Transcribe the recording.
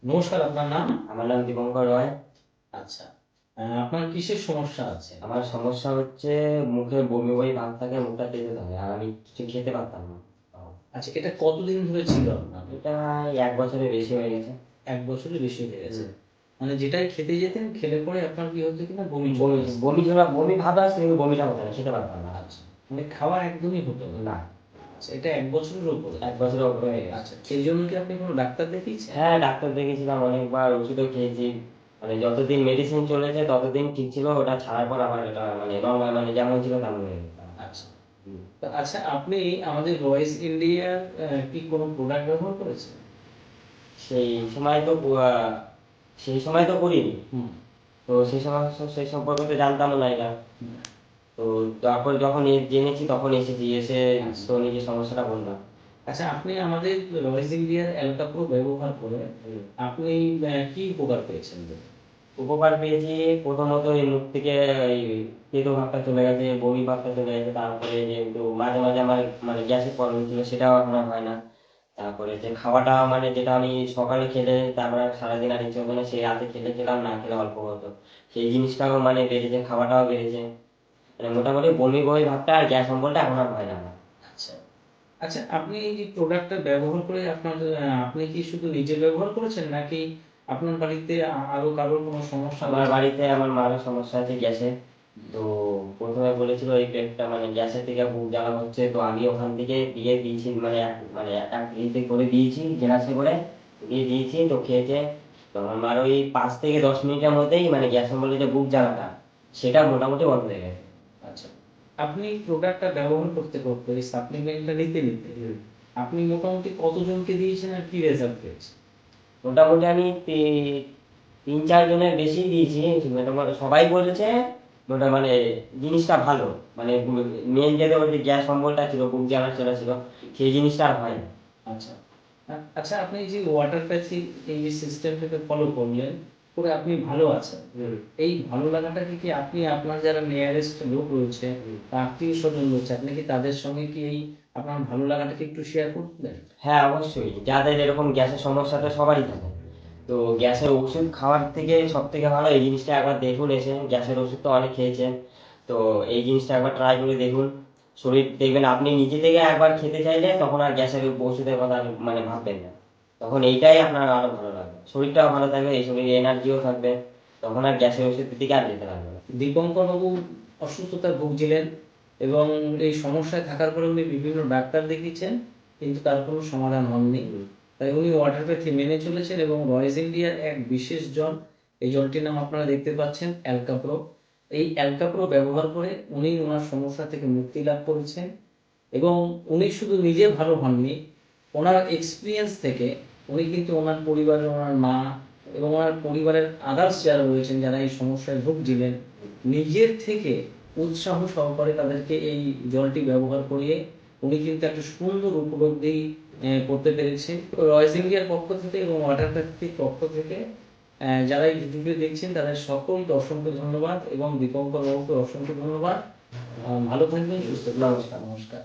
নমস্কার, আপনার নাম? আমার নাম দীপঙ্কর রয়। আচ্ছা। আপনার কিসের সমস্যা আছে? আমার সমস্যা হচ্ছে মুখে বমি বমি ভাব থাকে, মুখটা তেতো থাকে আর আমি কিছু খেতে পারতাম না। আচ্ছা, এটা কতদিন ধরে ছিল আপনার? এটা 1 বছরের বেশি হয়ে গেছে। ১ বছরের বেশি হয়ে গেছে। মানে যেটাই খেতে যেতেন, খেলে পরে আপনার কি হতো কিনা বমি চলে বমি আসতো। বমি বমি ভাব আসছে কিন্তু বমিটা হতো না, খেতে পারতাম না। আচ্ছা, মানে খাওয়া একদমই হতো না। না। আচ্ছা, এটা ১ বছরের উপরে? 1 বছরের উপরে হয়ে গেছে। আচ্ছা, সেই জন্য কি আপনি কোনো ডাক্তার দেখিয়েছেন? হ্যাঁ, ডাক্তার দেখিয়েছিলাম, অনেকবার ওষুধও খেয়েছি। মানে যতদিন মেডিসিন চলেছে ততদিন ঠিক ছিল, ওটা ছাড়ার পর আবার এটা মানে নরমাল মানে যেমন ছিল তেমন হয়ে গেছে। আচ্ছা। তো আচ্ছা, আপনি আমাদের রয়েস ইন্ডিয়ার কি কোনো প্রোডাক্ট ব্যবহার করেছেন? সেই সময় তো সেই সময় তো করিনি। হুম। তো সেই সময় সেই সম্পর্কে তো জানতাম না এটা। হুম। তো তারপর যখন জেনেছি তখন এসেছি, এসে আচ্ছা। তো নিজের সমস্যাটা বললাম। আচ্ছা, আপনি আমাদের রয়েস ইন্ডিয়ার অ্যালকা প্রো ব্যবহার করে হুম। আপনি কি উপকার পেয়েছেন বলুন? উপকার পেয়েছি, প্রথমত এই মুখ থেকে এই তেতো ভাবটা চলে গেছে, বমি ভাবটা চলে গেছে। তারপরে যে একটু মাঝে মাঝে আমার মানে গ্যাসের প্রবলেম ছিল, সেটাও এখন আর হয় না। তারপরে যে খাওয়াটা মানে যেটা আমি সকালে খেলে তারপরে আর সারাদিন আর ইচ্ছে হতো না, সেই রাতে খেলে খেলাম, না খেলে অল্প হতো, সেই জিনিসটাও মানে বেড়েছে, খাওয়াটাও বেড়েছে। মানে মোটামুটি বমি বমি ভাবটা আর গ্যাস অম্বলটা এখন আর হয় না আমার। আচ্ছা। আচ্ছা, আপনি এই যে প্রোডাক্টটা ব্যবহার করে আপনার আপনি কি শুধু নিজে ব্যবহার করেছেন নাকি আপনার বাড়িতে আরো কারোর কোনো সমস্যা আমার হয়েছে? বাড়িতে আমার মারও সমস্যা আছে গ্যাসের। তো প্রথমে বলেছিল এই পেটটা মানে গ্যাসের থেকে বুক জ্বালা হচ্ছে, তো আমি ওখান থেকে দিয়ে দিয়েছি, মানে মানে এক ইতে করে দিয়েছি, জেলাসে করে দিয়ে দিয়েছি, তো খেয়েছে। তো আমার মার ওই 5 থেকে 10 মিনিটের মধ্যেই মানে গ্যাস বলে যে বুক জ্বালাটা, সেটা মোটামুটি বন্ধ হয়ে গেছে। আচ্ছা। আপনি এই প্রোডাক্টটা ব্যবহার করতে, করতে এই সাপ্লিমেন্টটা নিতে, নিতে আপনি মোটামুটি কতজনকে দিয়েছেন আর কি রেজাল্ট পেয়েছেন? মোটামুটি আমি 3-4 জনের বেশি দিয়েছি। মোটামুটি সবাই বলেছে ওটা মানে জিনিসটা ভালো। মানে মেন যেটা ওই যে গ্যাস অম্বলটা ছিল, বুক জ্বালা চলা ছিল, সেই জিনিসটা আর হয় না। আচ্ছা। আচ্ছা, আপনি এই যে ওয়াটার প্যাথি এই যে সিস্টেমটাকে ফলো করলেন, করে আপনি ভালো আছেন। হুম। এই ভালো লাগাটাকে কি আপনি আপনার যারা নিয়ারেস্ট লোক রয়েছে হুম। বা আত্মীয়-স্বজন রয়েছে, আপনি কি তাদের সঙ্গে কি এই আপনার ভালো লাগাটাকে একটু শেয়ার করবেন? হ্যাঁ, অবশ্যই। যাদের এরকম গ্যাসের সমস্যা তো সবারই থাকে। তো গ্যাসের ওষুধ খাওয়ার থেকে সবথেকে ভালো এই জিনিসটা একবার দেখুন এসে। গ্যাসের ওষুধ তো অনেক খেয়েছেন। তো এই জিনিসটা একবার ট্রাই করে দেখুন। শরীর দেখবেন আপনি নিজে থেকে একবার খেতে চাইলে তখন আর গ্যাসের ওষুধের কথা আর মানে ভাববেন না। তখন এইটাই আপনার আরো ভালো লাগবে। শরীরটাও ভালো থাকবে, এই শরীরে এনার্জিও থাকবে। তখন আর গ্যাসের ওষুধের দিকে আর যেতে লাগবে না। দীপঙ্করবাবু অসুস্থতায় ভুগছিলেন এবং এই সমস্যায় থাকার পরে উনি বিভিন্ন ডাক্তার দেখিয়েছেন, কিন্তু তার কোনো সমাধান হননি। হুম। তাই উনি ওয়াটারপ্যাথি মেনে চলেছেন এবং রয়েস ইন্ডিয়ার এক বিশেষ জল, এই জলটির নাম আপনারা দেখতে পাচ্ছেন অ্যালকাপ্রো। এই অ্যালকাপ্রো ব্যবহার করে উনি ওনার সমস্যা থেকে মুক্তি লাভ করেছেন এবং উনি শুধু নিজে ভালো হননি, ওনার এক্সপিরিয়েন্স থেকে উনি কিন্তু ওনার পরিবারের, ওনার মা এবং ওনার পরিবারের আদার্স যারা রয়েছেন, যারা এই সমস্যায় ভুগছিলেন, নিজের থেকে উৎসাহ সহকারে তাদেরকে এই জলটি ব্যবহার করিয়ে উনি কিন্তু একটা সুন্দর উপলব্ধি করতে পেরেছেন। রয়েস ইন্ডিয়ার পক্ষ থেকে এবং ওয়াটার প্যাথির পক্ষ থেকে যারা এই ভিডিওটি দেখছেন তাদের সকলকে অসংখ্য ধন্যবাদ এবং দীপঙ্কর বাবুকে অসংখ্য ধন্যবাদ। ভালো থাকবেন, সুস্থ থাকবেন। নমস্কার। নমস্কার।